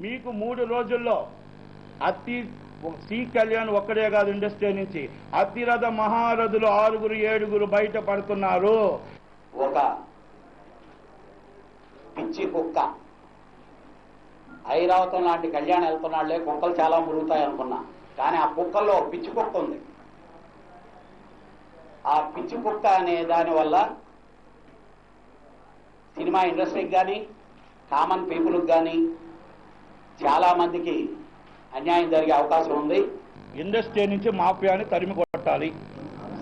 మీకు 3 రోజుల్లో అతి సి కళ్యాణ్ ఒక్కడే కాదు ఇండస్ట్రీ నుంచి అతిరథ మహారథులు 6-7 బయట పడుతున్నారు. ఒక పిచ్చి కుక్క ఐరావతం లాంటి కళ్యాణ్ వెళ్తున్నాళ్లే కుక్కలు చాలా మురుగుతాయి అనుకున్నా, కానీ ఆ కుక్కల్లో పిచ్చి కుక్క ఉంది. ఆ పిచ్చి కుక్క అనే దాని వల్ల సినిమా ఇండస్ట్రీకి కానీ కామన్ పీపుల్కి కానీ చాలా మందికి అన్యాయం జరిగే అవకాశం ఉంది. ఇండస్ట్రీ నుంచి మాఫియాని తరిమి కొట్టాలి.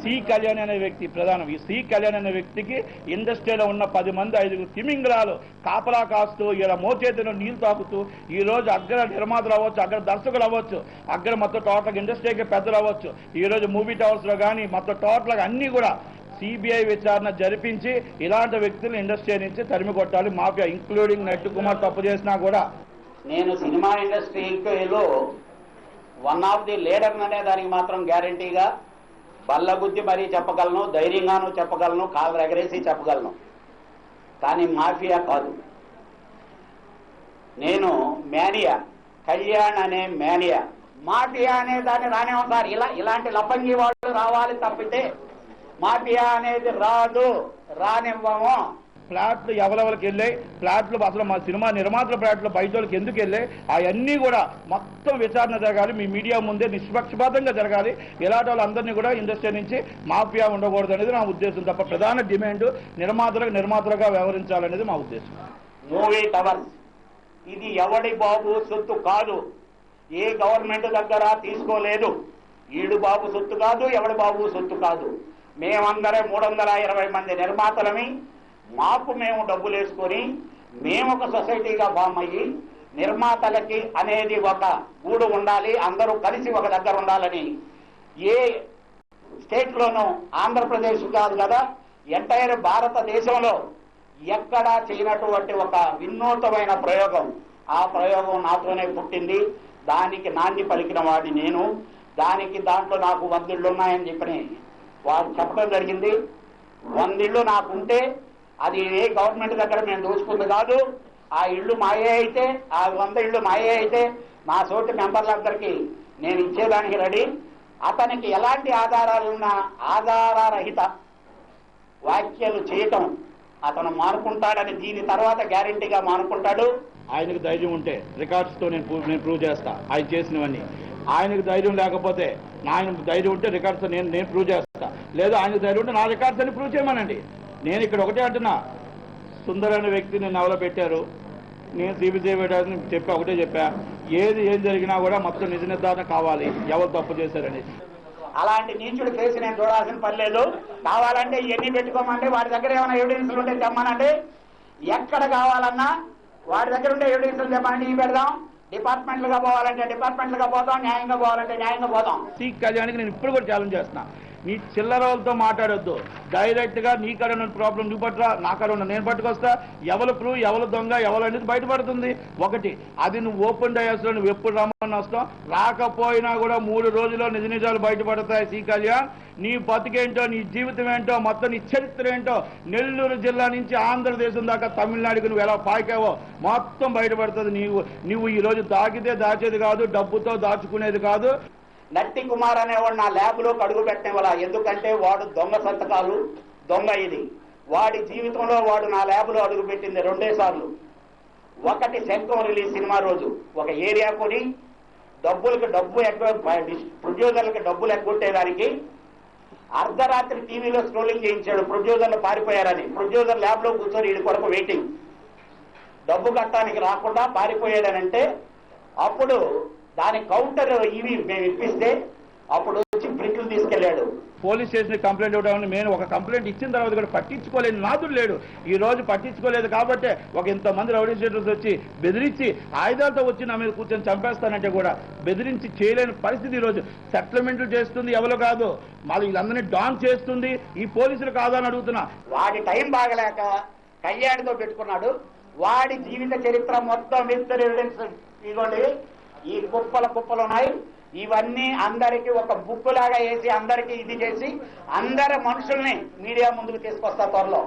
సి కళ్యాణ్ అనే వ్యక్తి ప్రధానం. ఈ సి కళ్యాణ్ అనే వ్యక్తికి ఇండస్ట్రీలో ఉన్న 10 మంది 5 తిమింగలాలు కాపలా కాస్తూ ఇలా మోచేతిలో నీళ్లు తాకుతూ ఈ రోజు అగ్ర నిర్మాతలు అవ్వచ్చు, అగ్ర దర్శకులు అవ్వచ్చు, అగ్ర మొత్తం టోటల్ ఇండస్ట్రీకి పెద్దలు అవ్వచ్చు. ఈ రోజు మూవీ టవర్స్ లో కానీ మొత్తం టోటల్ అన్ని కూడా సిబిఐ విచారణ జరిపించి ఇలాంటి వ్యక్తులు ఇండస్ట్రీ నుంచి తరిమి కొట్టాలి. మాఫియా ఇంక్లూడింగ్ నట్టు కుమార్ తప్పు చేసినా కూడా. నేను సినిమా ఇండస్ట్రీలో వన్ ఆఫ్ ది లీడర్ అనే దానికి మాత్రం గ్యారంటీగా బల్లగుద్ది మరీ చెప్పగలను, ధైర్యంగానూ చెప్పగలను, కాళ్ళు ఎగరేసి చెప్పగలను, కానీ మాఫియా కాదు. నేను మేనియా, కళ్యాణ్ అనే మేనియా. మాఫియా అనే దాన్ని రానేమో సార్, ఇలాంటి లపంగి వాళ్ళు రావాలి తప్పితే మాఫియా అనేది రాదు, రానివ్వము. ఫ్లాట్లు ఎవరెవరికి వెళ్ళాయి, ఫ్లాట్లు అసలు మా సినిమా నిర్మాతల ఫ్లాట్లు బయట వాళ్ళకి ఎందుకు వెళ్ళాయి, అవన్నీ కూడా మొత్తం విచారణ జరగాలి. మీ మీడియా ముందే నిష్పక్షపాతంగా జరగాలి. ఇలాంటి వాళ్ళందరినీ కూడా ఇండస్ట్రీ నుంచి మాఫియా ఉండకూడదు అనేది నా ఉద్దేశం తప్ప ప్రధాన డిమాండ్ నిర్మాతలుగా వ్యవహరించాలనేది మా ఉద్దేశం. మూవీ టవర్స్ ఇది ఎవడి బాబు సొత్తు కాదు, ఏ గవర్నమెంట్ దగ్గర తీసుకోలేదు. ఈడు బాబు సొత్తు కాదు, ఎవడి బాబు సొత్తు కాదు. మేమందరం 320 మంది నిర్మాతలమి, మాకు మేము డబ్బులు వేసుకొని మేము ఒక సొసైటీగా ఫామ్ అయ్యి నిర్మాతలకి అనేది ఒక గూడు ఉండాలి, అందరూ కలిసి ఒక దగ్గర ఉండాలని ఏ స్టేట్లోనూ, ఆంధ్రప్రదేశ్ కాదు కదా ఎంటైర్ భారతదేశంలో ఎక్కడా చేయనటువంటి ఒక వినూతమైన ప్రయోగం. ఆ ప్రయోగం నాతోనే పుట్టింది. దానికి నాంది పలికిన వాడిని నేను. దాంట్లో నాకు 100 ఇళ్ళు ఉన్నాయని చెప్పని వారు చెప్పడం జరిగింది. 100 ఇళ్ళు నాకుంటే అది ఏ గవర్నమెంట్ దగ్గర మేము దోచుకుంది కాదు. ఆ ఇళ్ళు మాయే అయితే, ఆ 100 ఇళ్ళు మాయే అయితే నా సోటి మెంబర్లందరికీ నేను ఇచ్చేదానికి రెడీ. అతనికి ఎలాంటి ఆధారాలున్నా ఆధారరహిత వ్యాఖ్యలు చేయటం అతను మానుకుంటాడని దీని తర్వాత గ్యారెంటీగా మానుకుంటాడు. ఆయనకు ధైర్యం ఉంటే రికార్డ్స్తో నేను ప్రూవ్ చేస్తా ఆయన చేసినవన్నీ. ఆయనకు ధైర్యం లేకపోతే ఆయన ధైర్యం ఉంటే రికార్డ్స్ నేను ప్రూవ్ చేస్తా. లేదా ఆయనకు ధైర్యం ఉంటే నా రికార్డ్స్ అని ప్రూవ్ చేయమనండి. నేను ఇక్కడ ఒకటే అంటున్నా, సుందర్ అనే వ్యక్తి నేను ఎవరో పెట్టారు, నేను సిబిసిఐ పెట్టాలని ఒకటే చెప్పా. ఏం జరిగినా కూడా మొత్తం నిజ నిర్ధారణ కావాలి, ఎవరు తప్పు చేశారని. అలాంటి నీచుడు కేసు నేను చూడాల్సిన పని లేదు. కావాలంటే ఇవన్నీ పెట్టుకోమంటే వాడి దగ్గర ఏమైనా ఎవిడెన్స్లు ఉంటే తెమ్మనండి. ఎక్కడ కావాలన్నా వాడి దగ్గర ఉండే ఎవిడెన్స్లు తెమ్మనండి, ఇవి పెడదాం. డిపార్ట్మెంట్లుగా పోవాలంటే డిపార్ట్మెంట్లుగా పోతాం, న్యాయంగా పోవాలంటే న్యాయంగా పోతాం. సి కళ్యాణ్కి నేను ఇప్పుడు కూడా ఛాలెంజ్ చేస్తున్నా, నీ చిల్లరలతో మాట్లాడొద్దు. డైరెక్ట్గా నీ కాడ ఉన్న ప్రాబ్లం నువ్వు పట్టరా, నా కాడ ఉన్న నేను పట్టుకొస్తా. ఎవరు ప్రూవ్, ఎవరు దొంగ, ఎవరు అనేది బయటపడుతుంది. ఒకటి అది నువ్వు ఓపెన్ డయాస్లో నువ్వు ఎప్పుడు రమ్మని వస్తావు, రాకపోయినా కూడా 3 రోజుల్లో నిజాలు బయటపడతాయి. సి కళ్యాణ్, నీ బతికేంటో, నీ జీవితం ఏంటో, మొత్తం నీ చరిత్ర ఏంటో, నెల్లూరు జిల్లా నుంచి ఆంధ్రదేశం దాకా తమిళనాడుకి నువ్వు ఎలా పాకావో మొత్తం బయటపడుతుంది. నువ్వు ఈ రోజు తాకితే దాచేది కాదు, డబ్బుతో దాచుకునేది కాదు. నట్టి కుమార్ అనేవాడు నా ల్యాబ్లోకి అడుగు పెట్టిన వల్ల, ఎందుకంటే వాడు దొంగ సంతకాలు, దొంగ ఇది. వాడి జీవితంలో వాడు నా ల్యాబ్లో అడుగు పెట్టింది 2 సార్లు. ఒకటి శంఖం రిలీజ్ సినిమా రోజు ఒక ఏరియా కొని డబ్బు ఎక్కువ ప్రొడ్యూసర్లకి డబ్బులు ఎగ్గొట్టేదానికి అర్ధరాత్రి టీవీలో స్క్రోలింగ్ చేయించాడు. ప్రొడ్యూసర్లు పారిపోయారని. ప్రొడ్యూసర్ ల్యాబ్లో కూర్చొని వీడి కొరకు వెయిటింగ్, డబ్బు కట్టడానికి రాకుండా పారిపోయాడనంటే అప్పుడు దాని కౌంటర్ ఇవి మేము ఇప్పిస్తే అప్పుడు వచ్చి ప్రింట్లు తీసుకెళ్లాడు. పోలీస్ స్టేషన్ కంప్లైంట్ ఇవ్వడం, నేను ఒక కంప్లైంట్ ఇచ్చిన తర్వాత కూడా పట్టించుకోలేని నాదుడు లేడు. ఈ రోజు పట్టించుకోలేదు కాబట్టి ఒక ఇంతమంది రౌడీ షీటర్స్ వచ్చి బెదిరించి ఆయుధాలతో వచ్చి నా మీద కూర్చొని చంపేస్తానంటే కూడా బెదిరించి చేయలేని పరిస్థితి. ఈ రోజు సెటిల్మెంట్లు చేస్తుంది ఎవరు కాదు, మళ్ళీ వీళ్ళందరినీ డాన్ చేస్తుంది ఈ పోలీసులు కాదని అడుగుతున్నా. వాడి టైం బాగలేక కళ్యాణ్తో పెట్టుకున్నాడు. వాడి జీవిత చరిత్ర మొత్తం విత్ ఎవిడెన్స్ ఇవ్వండి. ఈ కుప్పలు ఉన్నాయి. ఇవన్నీ అందరికీ ఒక బుక్ లాగా వేసి అందరికీ ఇది చేసి అందరి మనుషుల్ని మీడియా ముందుకు తీసుకొస్తా త్వరలో.